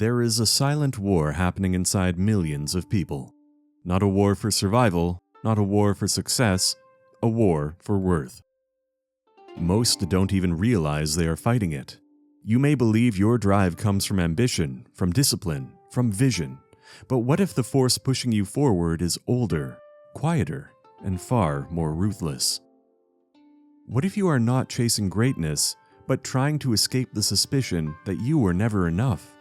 There is a silent war happening inside millions of people. Not a war for survival, not a war for success, a war for worth. Most don't even realize they are fighting it. You may believe your drive comes from ambition, from discipline, from vision, but what if the force pushing you forward is older, quieter, and far more ruthless? What if you are not chasing greatness, but trying to escape the suspicion that you were never enough?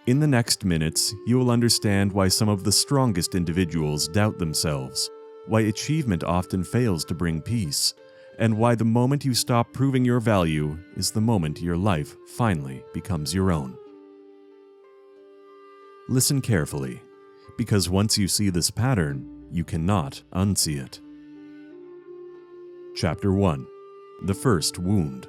In the next minutes, you will understand why some of the strongest individuals doubt themselves, why achievement often fails to bring peace, and why the moment you stop proving your value is the moment your life finally becomes your own. Listen carefully, because once you see this pattern, you cannot unsee it. Chapter 1. The First Wound.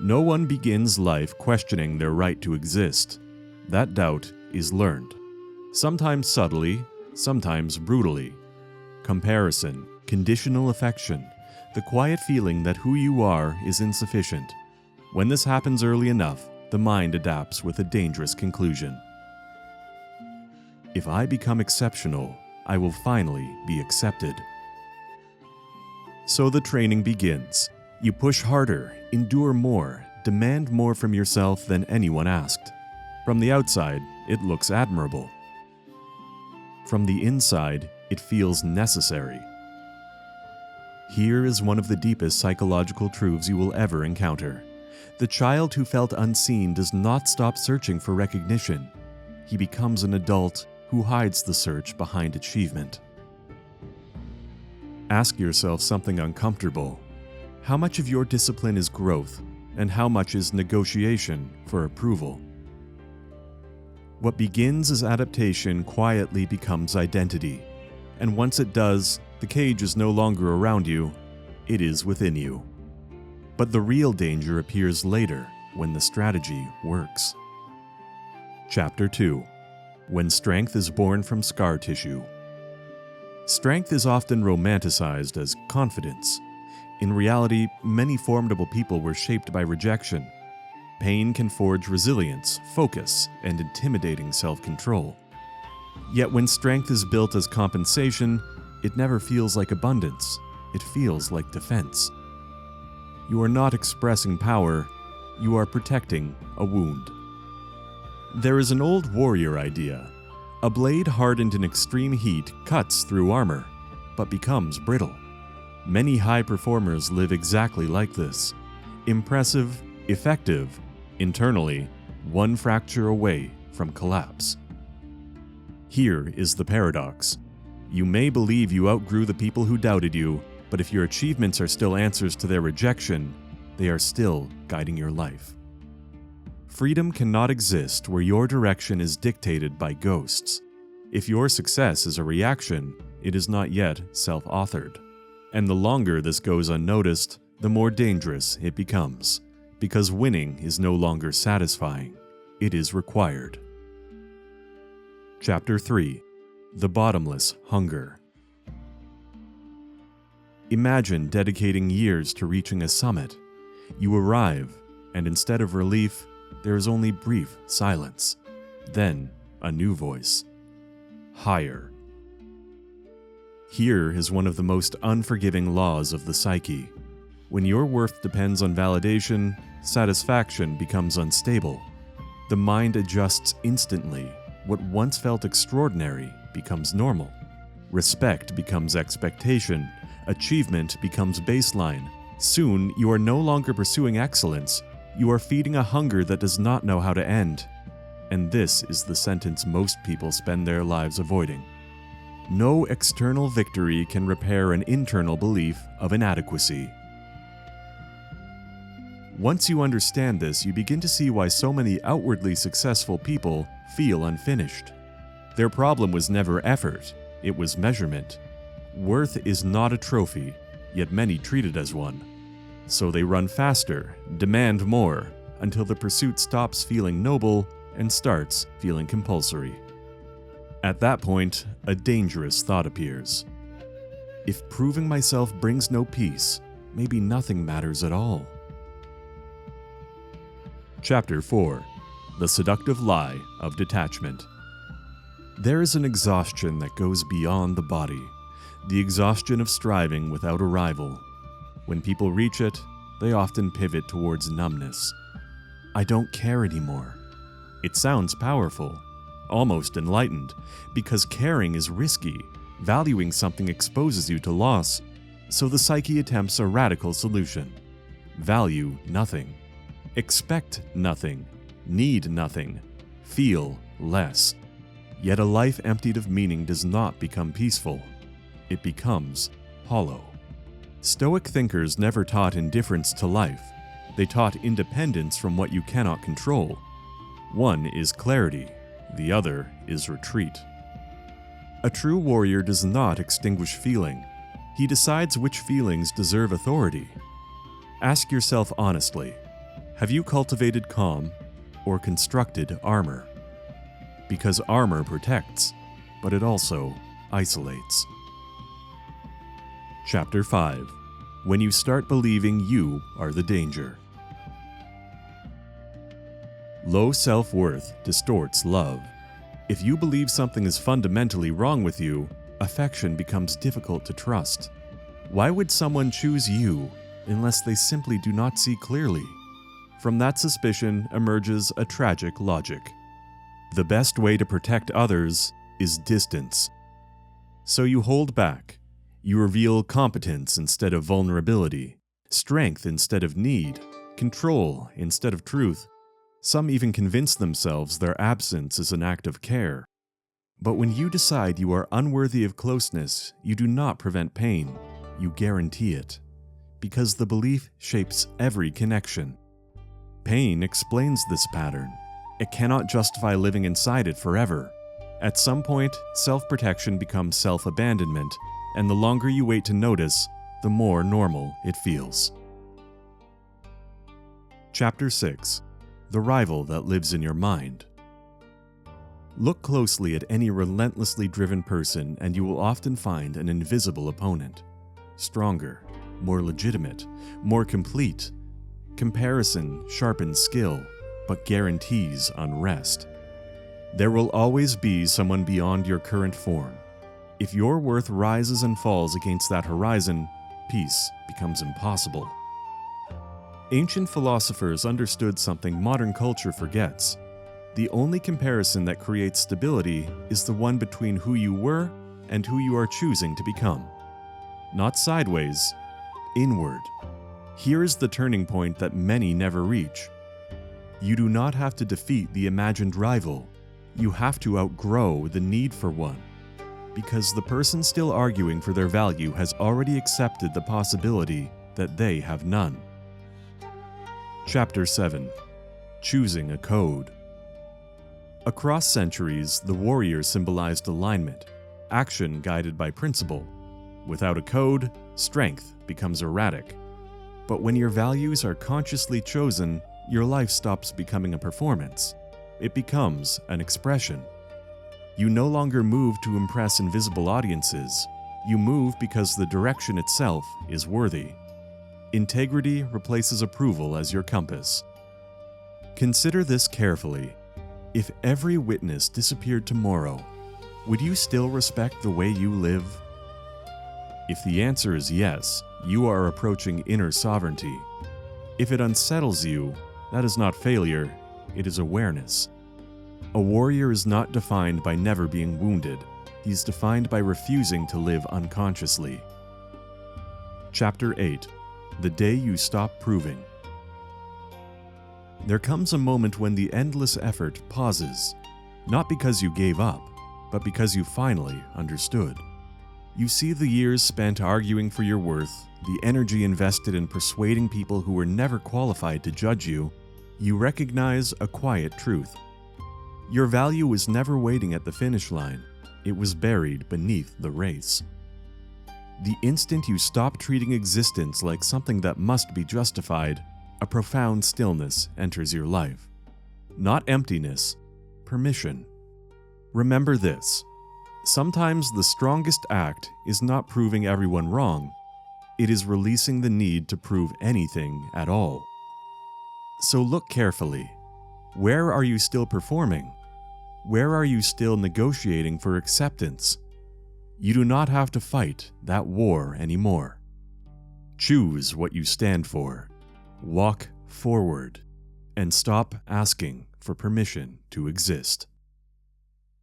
No one begins life questioning their right to exist. That doubt is learned. Sometimes subtly, sometimes brutally. Comparison, conditional affection, the quiet feeling that who you are is insufficient. When this happens early enough, the mind adapts with a dangerous conclusion. If I become exceptional, I will finally be accepted. So the training begins. You push harder, endure more, demand more from yourself than anyone asked. From the outside, it looks admirable. From the inside, it feels necessary. Here is one of the deepest psychological truths you will ever encounter. The child who felt unseen does not stop searching for recognition. He becomes an adult who hides the search behind achievement. Ask yourself something uncomfortable. How much of your discipline is growth, and how much is negotiation for approval? What begins as adaptation quietly becomes identity, and once it does, the cage is no longer around you, it is within you. But the real danger appears later, when the strategy works. Chapter 2. When strength is born from scar tissue. Strength is often romanticized as confidence. In reality, many formidable people were shaped by rejection. Pain can forge resilience, focus, and intimidating self-control. Yet when strength is built as compensation, it never feels like abundance. It feels like defense. You are not expressing power, you are protecting a wound. There is an old warrior idea. A blade hardened in extreme heat cuts through armor, but becomes brittle. Many high performers live exactly like this. Impressive, effective, internally, one fracture away from collapse. Here is the paradox. You may believe you outgrew the people who doubted you, but if your achievements are still answers to their rejection, they are still guiding your life. Freedom cannot exist where your direction is dictated by ghosts. If your success is a reaction, it is not yet self-authored. And the longer this goes unnoticed, the more dangerous it becomes, because winning is no longer satisfying, it is required. Chapter 3. The Bottomless Hunger. Imagine dedicating years to reaching a summit. You arrive, and instead of relief, there is only brief silence. Then, a new voice. Higher. Here is one of the most unforgiving laws of the psyche. When your worth depends on validation, satisfaction becomes unstable. The mind adjusts instantly. What once felt extraordinary becomes normal. Respect becomes expectation. Achievement becomes baseline. Soon, you are no longer pursuing excellence. You are feeding a hunger that does not know how to end. And this is the sentence most people spend their lives avoiding. No external victory can repair an internal belief of inadequacy. Once you understand this, you begin to see why so many outwardly successful people feel unfinished. Their problem was never effort, it was measurement. Worth is not a trophy, yet many treat it as one. So they run faster, demand more, until the pursuit stops feeling noble and starts feeling compulsory. At that point, a dangerous thought appears. If proving myself brings no peace, maybe nothing matters at all. Chapter 4: The Seductive Lie of Detachment. There is an exhaustion that goes beyond the body, the exhaustion of striving without a rival. When people reach it, they often pivot towards numbness. I don't care anymore. It sounds powerful, almost enlightened, because caring is risky. Valuing something exposes you to loss, so the psyche attempts a radical solution. Value nothing. Expect nothing. Need nothing. Feel less. Yet a life emptied of meaning does not become peaceful. It becomes hollow. Stoic thinkers never taught indifference to life. They taught independence from what you cannot control. One is clarity, the other is retreat. A true warrior does not extinguish feeling. He decides which feelings deserve authority. Ask yourself honestly, have you cultivated calm or constructed armor? Because armor protects, but it also isolates. Chapter 5: When you start believing you are the danger. Low self-worth distorts love. If you believe something is fundamentally wrong with you, affection becomes difficult to trust. Why would someone choose you unless they simply do not see clearly? From that suspicion emerges a tragic logic. The best way to protect others is distance. So you hold back. You reveal competence instead of vulnerability, strength instead of need, control instead of truth. Some even convince themselves their absence is an act of care. But when you decide you are unworthy of closeness, you do not prevent pain, you guarantee it. Because the belief shapes every connection. Pain explains this pattern. It cannot justify living inside it forever. At some point, self-protection becomes self-abandonment, and the longer you wait to notice, the more normal it feels. Chapter 6: The Rival That Lives in Your Mind. Look closely at any relentlessly driven person and you will often find an invisible opponent. Stronger, more legitimate, more complete. Comparison sharpens skill, but guarantees unrest. There will always be someone beyond your current form. If your worth rises and falls against that horizon, peace becomes impossible. Ancient philosophers understood something modern culture forgets. The only comparison that creates stability is the one between who you were and who you are choosing to become. Not sideways, inward. Here is the turning point that many never reach. You do not have to defeat the imagined rival. You have to outgrow the need for one. Because the person still arguing for their value has already accepted the possibility that they have none. Chapter 7: Choosing a Code. Across centuries, the warrior symbolized alignment, action guided by principle. Without a code, strength becomes erratic. But when your values are consciously chosen, your life stops becoming a performance. It becomes an expression. You no longer move to impress invisible audiences. You move because the direction itself is worthy. Integrity replaces approval as your compass. Consider this carefully. If every witness disappeared tomorrow, would you still respect the way you live? If the answer is yes, you are approaching inner sovereignty. If it unsettles you, that is not failure, it is awareness. A warrior is not defined by never being wounded. He's defined by refusing to live unconsciously. Chapter 8: The Day You Stop Proving. There comes a moment when the endless effort pauses, not because you gave up, but because you finally understood. You see the years spent arguing for your worth, the energy invested in persuading people who were never qualified to judge you. You recognize a quiet truth. Your value was never waiting at the finish line. It was buried beneath the race. The instant you stop treating existence like something that must be justified, a profound stillness enters your life. Not emptiness, permission. Remember this. Sometimes the strongest act is not proving everyone wrong. It is releasing the need to prove anything at all. So look carefully. Where are you still performing? Where are you still negotiating for acceptance? You do not have to fight that war anymore. Choose what you stand for. Walk forward and stop asking for permission to exist.